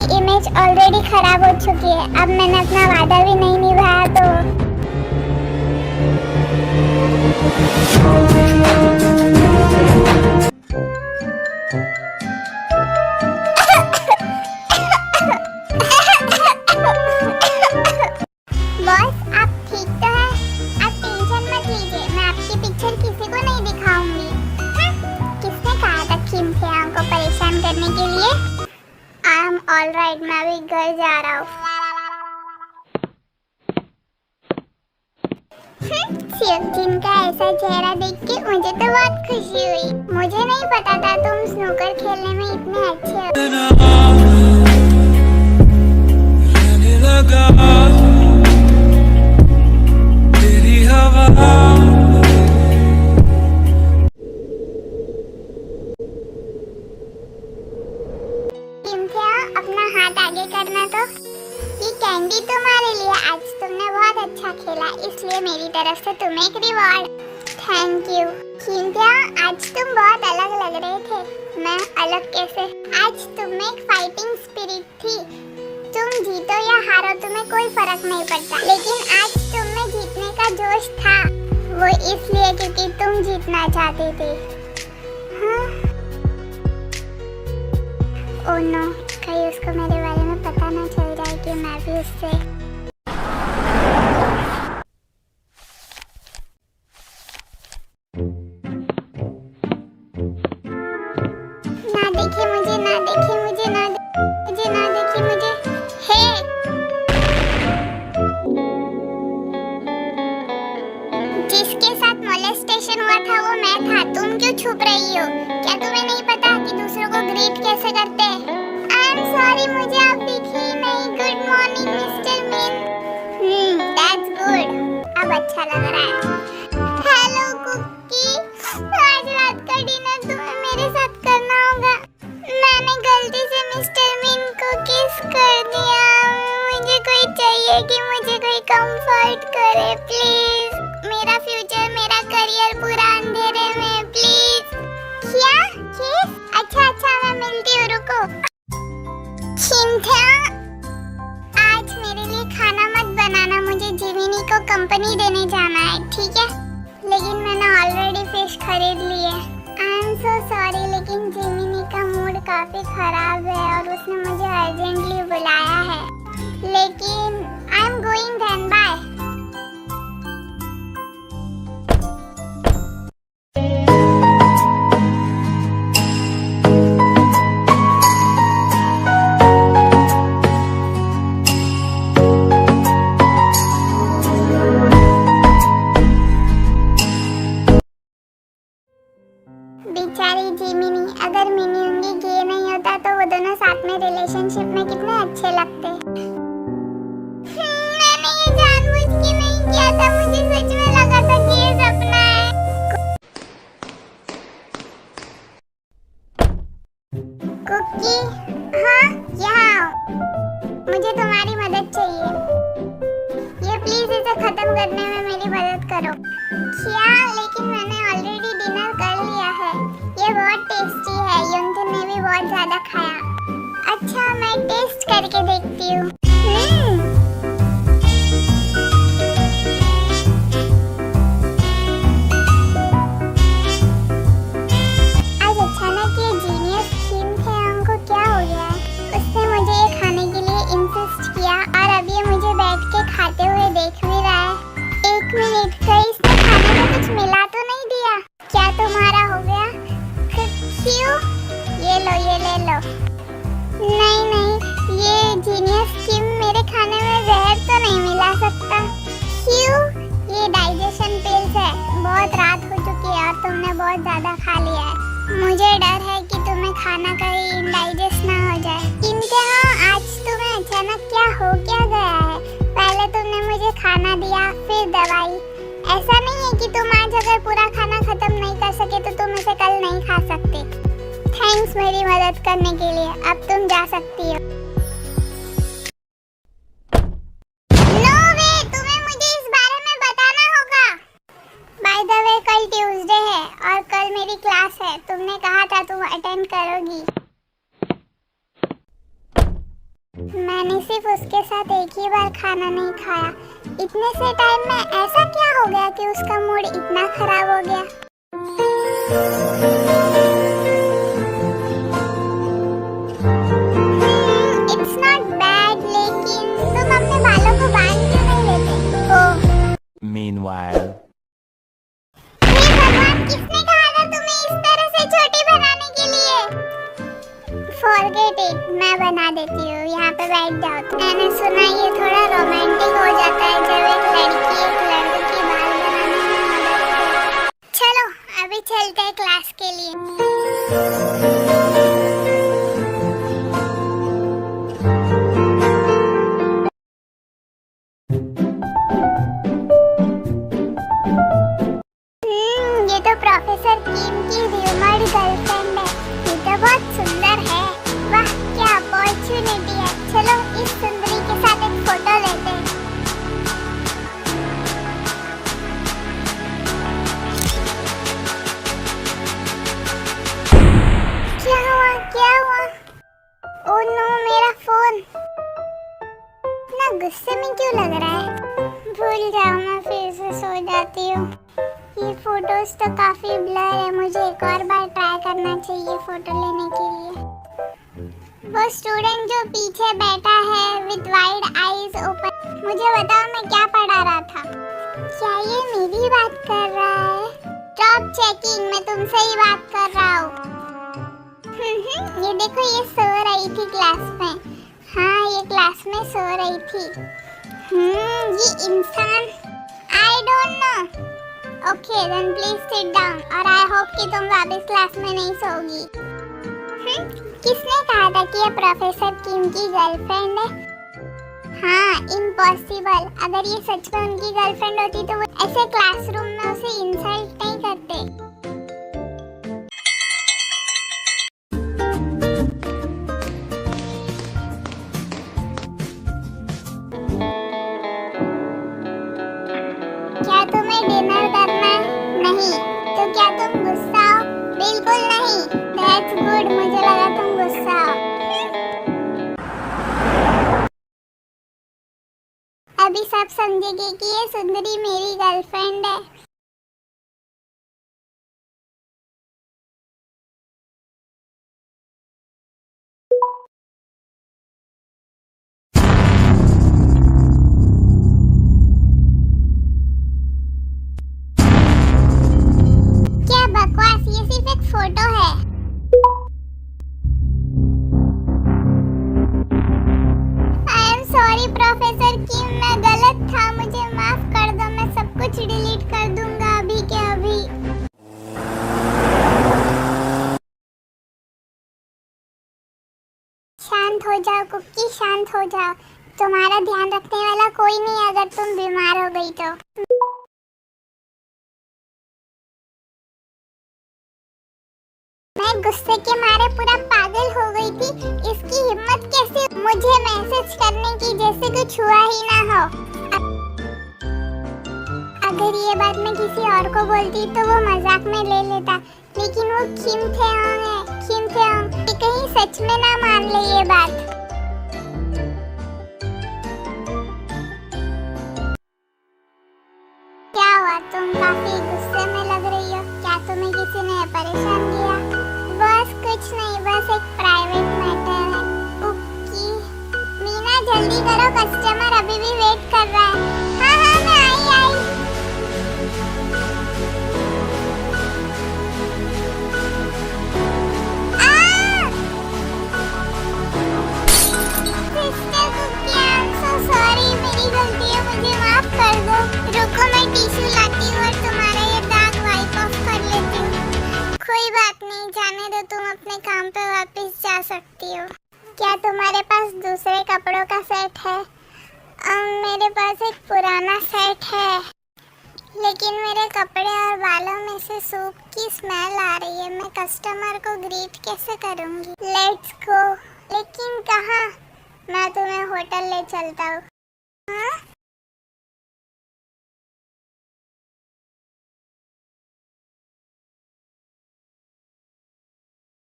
Image already खराब हो चुकी है। अब मैंने अपना वादा भी नहीं निभाया तो बॉस, आप ठीक तो है? आप टेंशन मत लीजिए, मैं आपकी पिक्चर किसी को नहीं दिखाऊंगी। किसने कहा था खिमथियांग को परेशान करने के लिए? आई एम ऑलराइट, मैं अभी घर जा रहा हूँ। जिनका ऐसा चेहरा देख के मुझे तो बहुत खुशी हुई। मुझे नहीं पता था तुम स्नूकर खेलने में इतने अच्छे हो। अपना हाथ आगे करना तो। ये कैंडी तुम्हारे लिए। आज तुमने बहुत अच्छा खेला, इसलिए मेरी तरफ से तुम्हें एक रिवॉर्ड। Thank you. खिंथिया, आज तुम बहुत अलग लग रहे थे। मैं अलग कैसे? आज तुम में एक फाइटिंग स्पिरिट थी। तुम जीतो या हारो तुम्हें कोई फर्क नहीं पड़ता, लेकिन आज तुम में जीतने का जोश था। वो इसलिए क्योंकि तुम जीतना चाहते थे। ओह नो, कहीं उसको मेरे बारे में पता ना चल जाए कि मैं भी उससे। ना देखे मुझे, ना देखे मुझे, ना देखे मुझे। हे, जिसके साथ मोलेस्टेशन हुआ था वो मैं था। तुम क्यों छुप रही हो? क्या तुम्हें नहीं पता कि दूसरों को ग्रीट कैसे करते हैं? सॉरी, मुझे आप दिखी नहीं। Good morning mister mean. That's good. अब अच्छा लग रहा है। हेलो कुकी, आज रात का डिनर तुम्हें मेरे साथ करना होगा। मैंने गलती से मिस्टर मीन को किस कर दिया। मुझे कोई चाहिए कि मुझे कोई कंफर्ट करे प्लीज। मेरा फ्यूचर, मेरा करियर पूरा अंधेरे में, प्लीज। क्या किस? अच्छा, मैं मिलती हूँ, रुको। आज मेरे लिए खाना मत बनाना, मुझे जिमिनी को कंपनी देने जाना है, ठीक है? लेकिन मैंने ऑलरेडी फिश खरीद ली है। आई एम सो सॉरी, लेकिन जिमिनी का मूड काफी खराब है और उसने मुझे अर्जेंटली बुलाया है। लेकिन I am going then, bye. बेचारी जिमिनी, अगर मिनी उंगी गे नहीं होता तो वो दोनों साथ में रिलेशनशिप में कितने अच्छे लगते। मैंने ये जानबूझ के नहीं किया था, मुझे सच में लगा था कि ये सपना है। कुकी, हाँ, यहाँ आओ। मुझे तुम्हारी मदद चाहिए। ये प्लीज इसे खत्म करने में मेरी मदद करो। क्या? लेकिन मैंने ऑलरेडी डिनर कर लिया है। ये बहुत टेस्टी है, युंगथन ने भी बहुत ज्यादा खाया। अच्छा, मैं टेस्ट करके देखती हूँ। आज अचानक ये जीनियस खिमथियांग को क्या हो गया है? उसने मुझे ये खाने के लिए इंसिस्ट किया और अब ये मुझे बैठ के खाते हुए देख भी रहा है। एक मिनट, कहीं इसने खाने में कुछ मिला तो नहीं दिया? क्या तुम्हारा हो गया? क्यों? ये लो, ये ले लो। नहीं, ये जीनियस किम मेरे खाने में जहर तो नहीं मिला सकता। क्यों? ये डाइजेशन पिल्स है। बहुत रात हो चुकी है और तुमने बहुत ज्यादा खा लिया है। मुझे डर है कि तुम्हें खाना कहीं इंडाइजेस्ट ना हो जाए। इम्तिहान, आज तुम्हें अचानक क्या हो क्या गया है? पहले तुमने मुझे खाना दिया, फिर दवाई। ऐसा नहीं है कि तुम आज अगर पूरा खाना खत्म नहीं कर सके तो तुम इसे कल नहीं खा सकते। थैंक्स मेरी मदद करने के लिए। अब तुम जा सकती हो। नो वे, तुम्हें मुझे इस बारे में बताना होगा। बाय द वे, कल ट्यूसडे है और कल मेरी क्लास है। तुमने कहा था तुम अटेंड करोगी। मैंने सिर्फ उसके साथ एक ही बार खाना नहीं खाया। इतने से टाइम में ऐसा क्या हो गया कि उसका मूड इतना खराब हो गया? इट्स नॉट बैड, लेकिन तुम अपने बालों को बांध क्यों नहीं लेते हो? Meanwhile. हे भगवान, किसने कहा था तुम्हें इस तरह से छोटी बनाने के लिए? Forget it, मैं बना देती हूँ। यहाँ पे बैठ जाओ। मैंने सुना ये थोड़ा रोमांटिक हो जाता है जब एक लड़की एक लड़के की बाल बनाने में मदद करे। चलो अभी चलते हैं क्लास के लिए। ये तो प्रोफेसर किम की र्यूमर्ड गर्लफ्रेंड है। ये तो बहुत सुंदर है। वाह, क्या अपॉर्चुनिटी है। चलो इस सुंदरी के साथ एक फोटो लेते हैं। क्या हुआ, क्या हुआ? ओह नो, मेरा फोन। इतना गुस्से में क्यों लग रहा है? भूल जाओ, मैं फिर से सो जाती हूँ। ये फोटोज तो काफी ब्लर है। मुझे एक और बार ट्राई करना चाहिए फोटो लेने के लिए। वो स्टूडेंट जो पीछे बैठा है विद वाइड आईज ओपन, मुझे बताओ मैं क्या पढ़ा रहा था? क्या ये मेरी बात कर रहा है? स्टॉप चेकिंग, मैं तुमसे ही बात कर रहा हूँ। ये देखो, ये सो रही थी क्लास में। हाँ, ये क्लास में सो रही थी। ये इंसान, I don't know. Okay then please sit down, और आई होप कि तुम वापस क्लास में नहीं सोगी। किसने कहा था कि ये प्रोफेसर किम की गर्लफ्रेंड है? हाँ, इम्पॉसिबल। अगर ये सच में उनकी गर्लफ्रेंड होती तो वो ऐसे क्लासरूम में उसे इंसल्ट नहीं करते। क्या तुम्हें डिनर करना है? नहीं। तो क्या तुम गुस्सा हो? बिल्कुल नहीं। दैट्स गुड, मुझे लगा तुम गुस्सा हो। अभी सब समझेंगे कि ये सुंदरी मेरी गर्लफ्रेंड है। क्या बकवास, ये सिर्फ एक फोटो है। आई एम सॉरी प्रोफेसर किम, मैं गलत था, मुझे माफ कर दो। मैं सब कुछ डिलीट कर दूंगा अभी के अभी। शांत हो जाओ कुकी, शांत हो जाओ। तुम्हारा ध्यान रखने वाला कोई नहीं अगर तुम बीमार हो गई तो। मैं गुस्से के मारे पूरा पागल हो गई थी। इसकी हिम्मत कैसे मुझे मैसेज करने की, जैसे कुछ हुआ ही ना हो। अगर ये बात मैं किसी और को बोलती तो वो मजाक में ले लेता, लेकिन वो किम थे-ओंग है। किम थे-ओंग कहीं सच में ना मान ले ये बात। क्या हुआ, तुम काफी गुस्से में लग रही हो। क्या तुम्हें किसी ने परेशान किया? बस कुछ नहीं, बस एक प्राइवेट मैटर है। ओके मीना, जल्दी करो, कस्टमर अभी भी वेट कर रहा है। हाँ हाँ, मैं आई। Sister Cookie, I am so sorry, मेरी गलती है, मुझे माफ कर दो। रुको, मैं टिश्यू लाती हूँ और तुम्हारा ये दाग वाइप ऑफ कर लेती हूँ। कोई बात नहीं, जाने दो, तुम अपने काम पे वापस जा सकती हो। क्या तुम्हारे पास दूसरे कपड़ों का सेट है? मेरे पास एक पुराना सेट है, लेकिन मेरे कपड़े और बालों में से सूप की स्मेल आ रही है। मैं कस्टमर को ग्रीट कैसे करूँगी? Let's go. लेकिन कहाँ? मैं तुम्हें होटल ले चलता हूँ।